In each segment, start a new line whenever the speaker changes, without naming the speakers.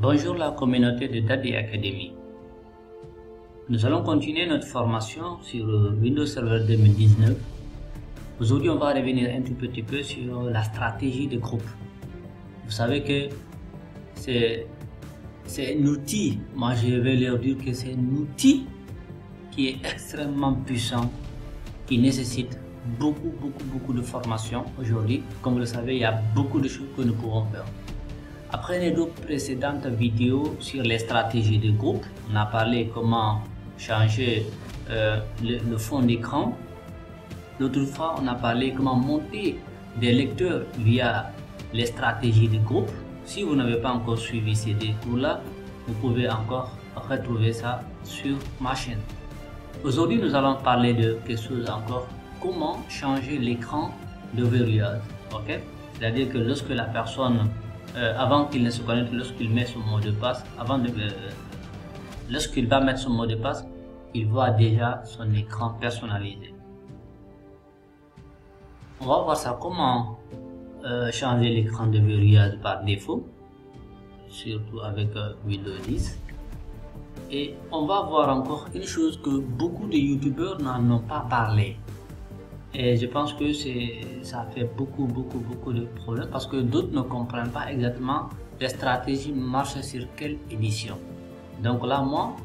Bonjour la communauté de Daddy Academy. Nous allons continuer notre formation sur Windows Server 2019. Aujourd'hui, on va revenir un tout petit peu sur la stratégie de groupe. Vous savez que c'est un outil, moi je vais leur dire que c'est un outil qui est extrêmement puissant, qui nécessite beaucoup de formation aujourd'hui. Comme vous le savez, il y a beaucoup de choses que nous pouvons faire. Après les deux précédentes vidéos sur les stratégies de groupe, on a parlé comment changer le fond d'écran. L'autre fois, on a parlé comment monter des lecteurs via les stratégies de groupe. Si vous n'avez pas encore suivi ces deux cours-là, vous pouvez encore retrouver ça sur ma chaîne. Aujourd'hui, nous allons parler de quelque chose encore, comment changer l'écran de verrouillage. Ok? C'est-à-dire que lorsque la personne avant qu'il ne se connecte, lorsqu'il met son mot de passe, lorsqu'il va mettre son mot de passe, il voit déjà son écran personnalisé. On va voir ça comment changer l'écran de verrouillage par défaut, surtout avec Windows 10. Et on va voir encore une chose que beaucoup de youtubeurs n'en ont pas parlé. Et je pense que ça fait beaucoup de problèmes parce que d'autres ne comprennent pas exactement les stratégies marchent sur quelle édition. Donc là, moi,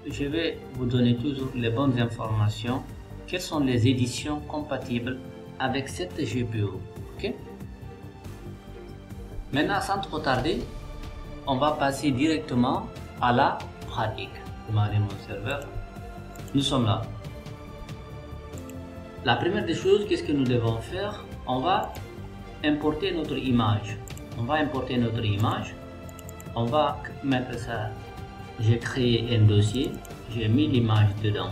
je vais vous donner toujours les bonnes informations. Quelles sont les éditions compatibles avec cette GPU? Ok? Maintenant, sans trop tarder, on va passer directement à la pratique. Démarrer mon serveur. Nous sommes là. La première des choses, qu'est-ce que nous devons faire? On va importer notre image. On va mettre ça. J'ai créé un dossier, j'ai mis l'image dedans.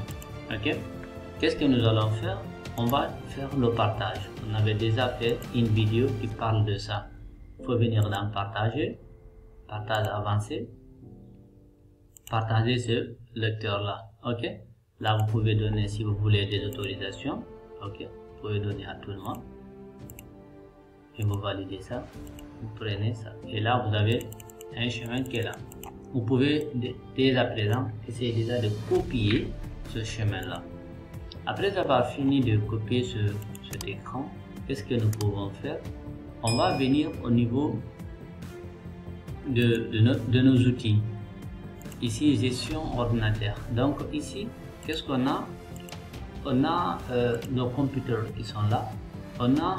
Ok? Qu'est-ce que nous allons faire? On va faire le partage. On avait déjà fait une vidéo qui parle de ça. Il faut venir dans partager, partage avancé, partager ce lecteur là. Ok? Là, vous pouvez donner, si vous voulez, des autorisations. Ok, vous pouvez donner à tout le monde. Et vous validez ça. Vous prenez ça. Et là, vous avez un chemin qui est là. Vous pouvez dès à présent essayer déjà de copier ce chemin-là. Après avoir fini de copier cet écran, qu'est-ce que nous pouvons faire? On va venir au niveau de nos outils. Ici, gestion ordinateur. Donc ici, qu'est-ce qu'on a? On a nos computers qui sont là, on a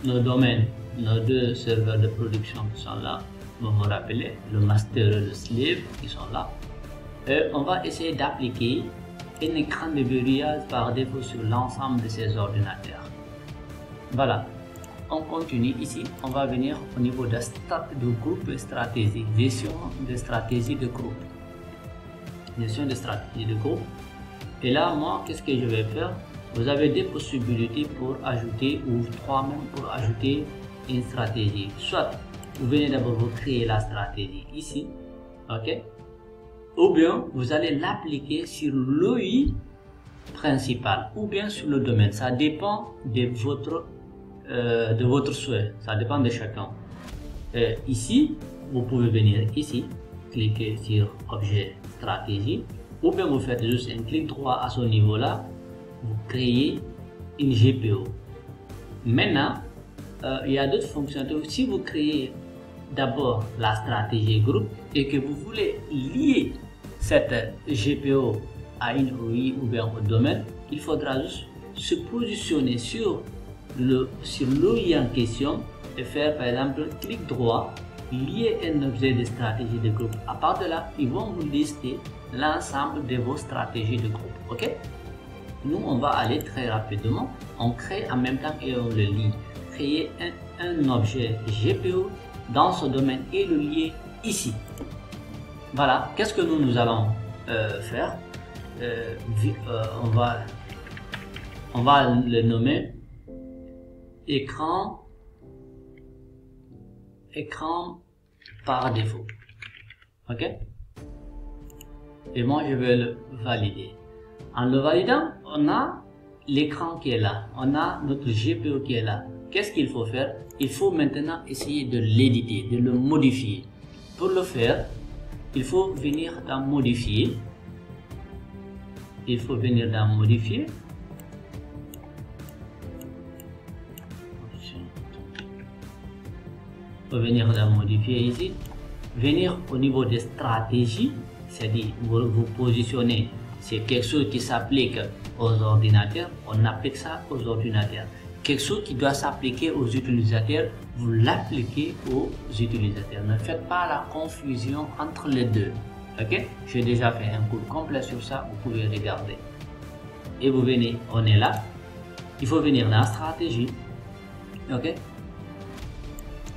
nos domaines, nos deux serveurs de production qui sont là, vous vous rappelez, le master et le slave qui sont là. Et on va essayer d'appliquer un écran de verrouillage par défaut sur l'ensemble de ces ordinateurs. Voilà, on continue ici, on va venir au niveau de groupe et stratégie, gestion de stratégie de groupe. Gestion de stratégie de groupe. Et là, moi, qu'est-ce que je vais faire? Vous avez des possibilités pour ajouter, ou trois même pour ajouter une stratégie. Soit, vous venez d'abord vous créer la stratégie ici, ok? Ou bien, vous allez l'appliquer sur l'OI principal, ou bien sur le domaine. Ça dépend de votre souhait, ça dépend de chacun. Ici, vous pouvez venir ici, cliquer sur objet stratégie. Ou bien vous faites juste un clic droit à ce niveau-là, vous créez une GPU. Maintenant, il y a d'autres fonctionnalités. Si vous créez d'abord la stratégie groupe et que vous voulez lier cette GPU à une OI ou bien au domaine, il faudra juste se positionner sur l'OI en question et faire par exemple clic droit, lier un objet de stratégie de groupe. À part de là, ils vont vous lister l'ensemble de vos stratégies de groupe. Ok? Nous, on va aller très rapidement. On crée en même temps et on le lit. Créer un objet GPU dans ce domaine et le lier ici. Voilà. Qu'est-ce que nous allons faire? On va le nommer écran par défaut. Ok? Et moi je vais le valider. En le validant, on a l'écran qui est là, on a notre GPU qui est là. Qu'est-ce qu'il faut faire? Il faut maintenant essayer de l'éditer, de le modifier. Pour le faire, il faut venir dans modifier. Il faut venir dans modifier. Il faut venir dans modifier ici. Venir au niveau des stratégies, c'est-à-dire vous positionnez, c'est quelque chose qui s'applique aux ordinateurs, on applique ça aux ordinateurs. Quelque chose qui doit s'appliquer aux utilisateurs, vous l'appliquez aux utilisateurs. Ne faites pas la confusion entre les deux. Ok? J'ai déjà fait un cours complet sur ça, vous pouvez regarder. Et vous venez, on est là. Il faut venir dans stratégie. Ok?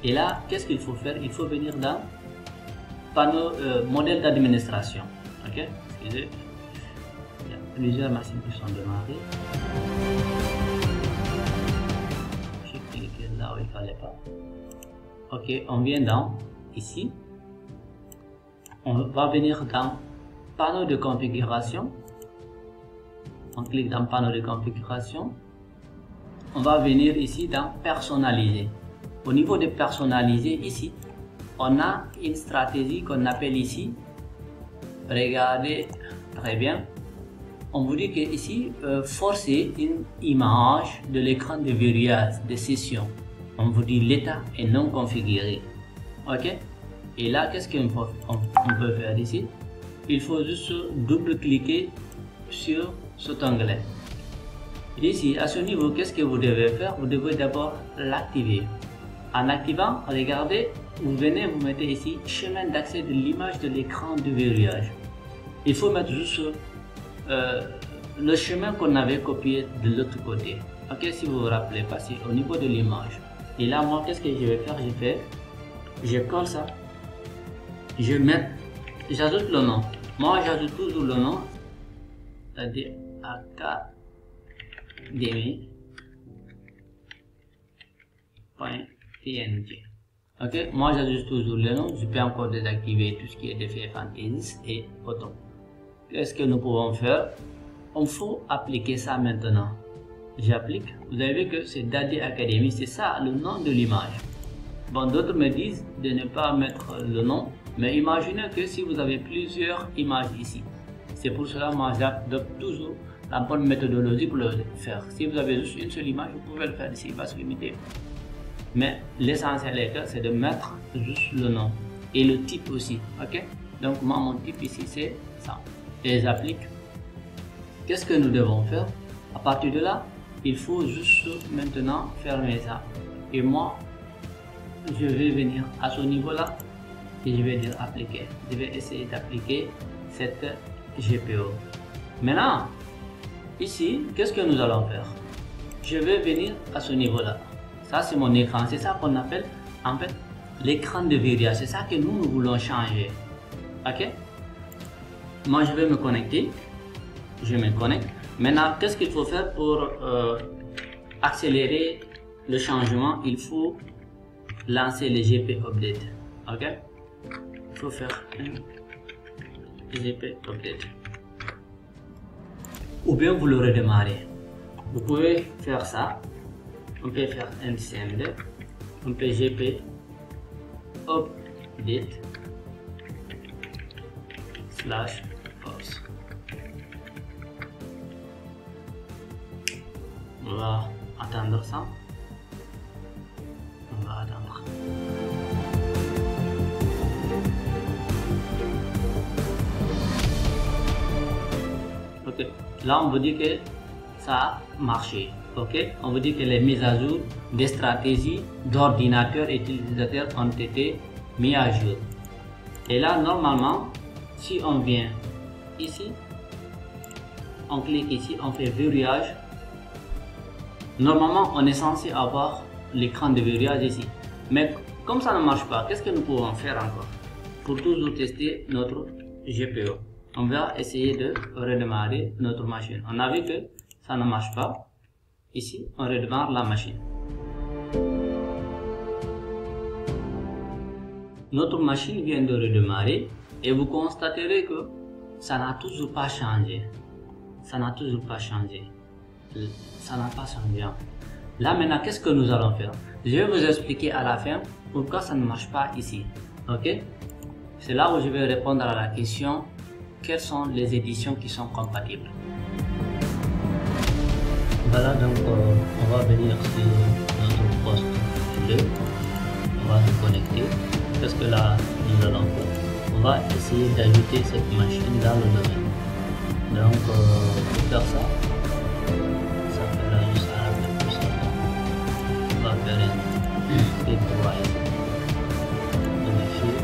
Et là, qu'est-ce qu'il faut faire? Il faut venir dans panneau modèle d'administration. Ok? Excusez. Il y a plusieurs machines qui sont démarrées. J'ai cliqué là où il ne fallait pas. Ok, on vient dans ici. On va venir dans panneau de configuration. On clique dans panneau de configuration. On va venir ici dans personnaliser. Au niveau de personnaliser ici, on a une stratégie qu'on appelle ici. Regardez très bien. On vous dit que ici, forcer une image de l'écran de verrouillage de session. On vous dit l'état est non configuré. Ok? Et là, qu'est-ce qu'on peut faire ici? Il faut juste double-cliquer sur cet onglet. Ici, à ce niveau, qu'est-ce que vous devez faire? Vous devez d'abord l'activer. En activant, regardez, vous venez, vous mettez ici chemin d'accès de l'image de l'écran de verrouillage. Il faut mettre juste le chemin qu'on avait copié de l'autre côté. Ok, si vous vous rappelez pas, c'est au niveau de l'image. Et là, moi, qu'est-ce que je vais faire? Je colle ça. J'ajoute le nom. Moi, j'ajoute toujours le nom, c'est-à-dire academy.png. Ok, moi j'ajoute toujours le nom. Je peux encore désactiver tout ce qui est DFF Fantasy et auto. Qu'est-ce que nous pouvons faire? On faut appliquer ça maintenant. J'applique. Vous avez vu que c'est Daddy Academy, c'est ça le nom de l'image. Bon, d'autres me disent de ne pas mettre le nom, mais imaginez que si vous avez plusieurs images ici. C'est pour cela que moi j'adopte toujours la bonne méthodologie pour le faire. Si vous avez juste une seule image, vous pouvez le faire ici, il va se limiter. Mais l'essentiel c'est de mettre juste le nom et le type aussi. Ok? Donc moi mon type ici c'est ça. Et j'applique. Qu'est-ce que nous devons faire? À partir de là, il faut juste maintenant fermer ça. Et moi, je vais venir à ce niveau-là et je vais dire appliquer. Je vais essayer d'appliquer cette GPO. Maintenant, ici, qu'est-ce que nous allons faire? Je vais venir à ce niveau-là. Ça, c'est mon écran. C'est ça qu'on appelle en fait l'écran de verrouillage. C'est ça que nous voulons changer. Ok? Moi, je vais me connecter. Je me connecte. Maintenant, qu'est-ce qu'il faut faire pour accélérer le changement? Il faut lancer le GP Update. Ok? Il faut faire un GP Update. Ou bien vous le redémarrez. Vous pouvez faire ça. On peut faire un CMD. On peut GP Update /force. On va attendre ça. On va attendre. Ok. Là, on vous dit que ça a marché. Ok. On vous dit que les mises à jour des stratégies d'ordinateur et utilisateurs ont été mises à jour. Et là, normalement, si on vient ici, on clique ici, on fait verrouillage. Normalement, on est censé avoir l'écran de verrouillage ici. Mais comme ça ne marche pas, qu'est-ce que nous pouvons faire encore? Pour toujours tester notre GPO, on va essayer de redémarrer notre machine. On a vu que ça ne marche pas. Ici, on redémarre la machine. Notre machine vient de redémarrer et vous constaterez que ça n'a toujours pas changé. Ça n'a toujours pas changé. Ça n'a pas changé. Là maintenant, qu'est-ce que nous allons faire? Je vais vous expliquer à la fin pourquoi ça ne marche pas ici. Ok? C'est là où je vais répondre à la question quelles sont les éditions qui sont compatibles. Voilà, donc on va venir sur notre poste 2, on va se connecter. Qu'est-ce que là nous allons faire? On va essayer d'ajouter cette machine dans le domaine. Donc pour faire ça, ça fera juste un peu plus ça. On va faire un clic droit ici, modifier,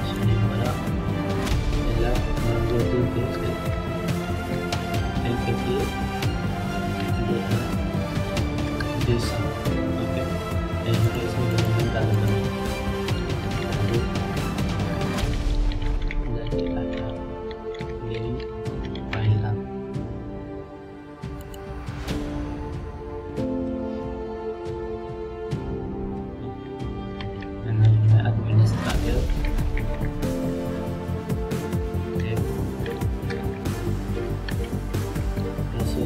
ce niveau-là, et là on va go to LPP 200. Ok, et je vais essayer de le mettre dans le domaine. Administrateur et ici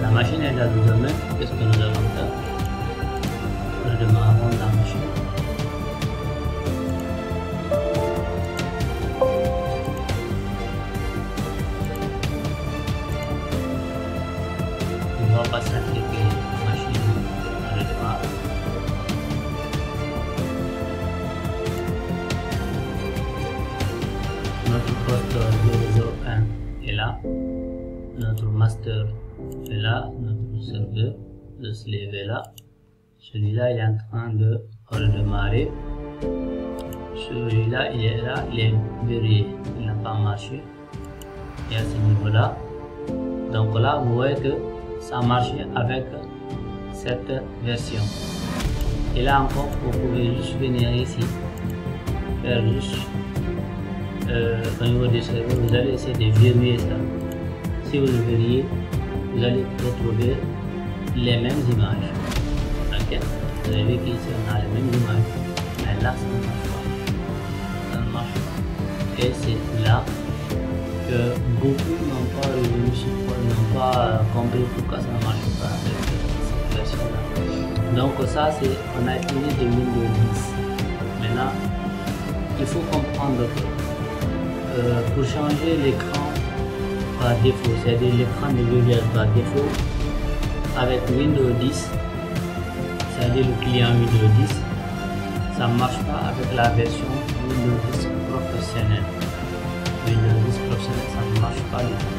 la machine est dans le domaine. Qu'est-ce que nous allons faire? Nous démarrons la machine. On va passer à cliquer machine à redémarrer. Notre poste 001 est là. Notre master est là, notre serveur de slave est là. Celui-là il est en train de redémarrer. Celui-là il est là, il est verrouillé, il n'a pas marché. Et à ce niveau-là, donc là vous voyez que ça marche avec cette version. Et là encore, vous pouvez juste venir ici, faire juste au niveau des serveurs, vous allez essayer de verrouiller ça. Si vous le verriez, vous allez retrouver les mêmes images. Ok, vous avez vu qu'ici on a les mêmes images, mais là ça ne marche pas. Ça ne marche pas. Et c'est là que beaucoup n'ont pas revenu sur n'ont pas compris pourquoi ça ne marche pas avec cette version là. Donc ça c'est, on a utilisé de Windows 10. Maintenant, il faut comprendre que pour changer l'écran par défaut, c'est-à-dire l'écran de verrouillage par défaut avec Windows 10, c'est-à-dire le client Windows 10, ça ne marche pas avec la version Windows 10 professionnel. Windows 10 professionnel, ça ne marche pas du tout.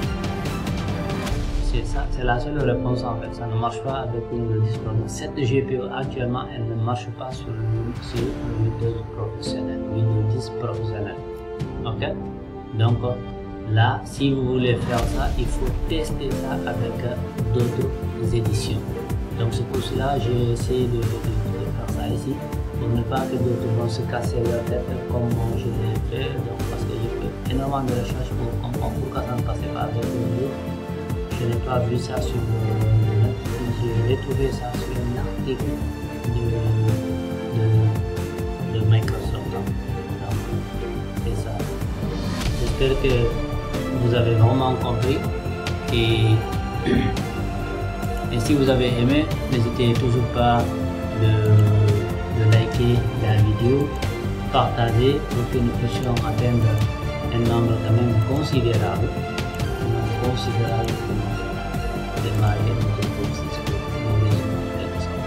C'est ça, c'est la seule réponse en fait, ça ne marche pas avec Windows 10 professionnel. Cette GPU actuellement, elle ne marche pas sur le Windows professionnel, Windows 10 professionnel. Ok, donc là, si vous voulez faire ça, il faut tester ça avec d'autres éditions. Donc c'est pour cela que j'ai essayé de faire ça ici, pour ne pas que d'autres vont se casser leur tête comme je l'ai fait. Donc parce que j'ai fait énormément de recherches pour comprendre pourquoi ça ne passait pas avec Windows. Je n'ai pas vu ça sur le net, j'ai retrouvé ça sur un article de Microsoft. Donc c'est ça. J'espère que vous avez vraiment compris et si vous avez aimé, n'hésitez toujours pas de liker la vidéo, partager pour que nous puissions atteindre un nombre quand même considérable pour démarrer notre processus pour nos réseaux.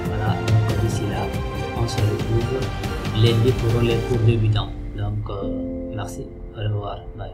Voilà, donc d'ici là, on se retrouve lundi pour les cours débutants. Donc merci, au revoir, bye.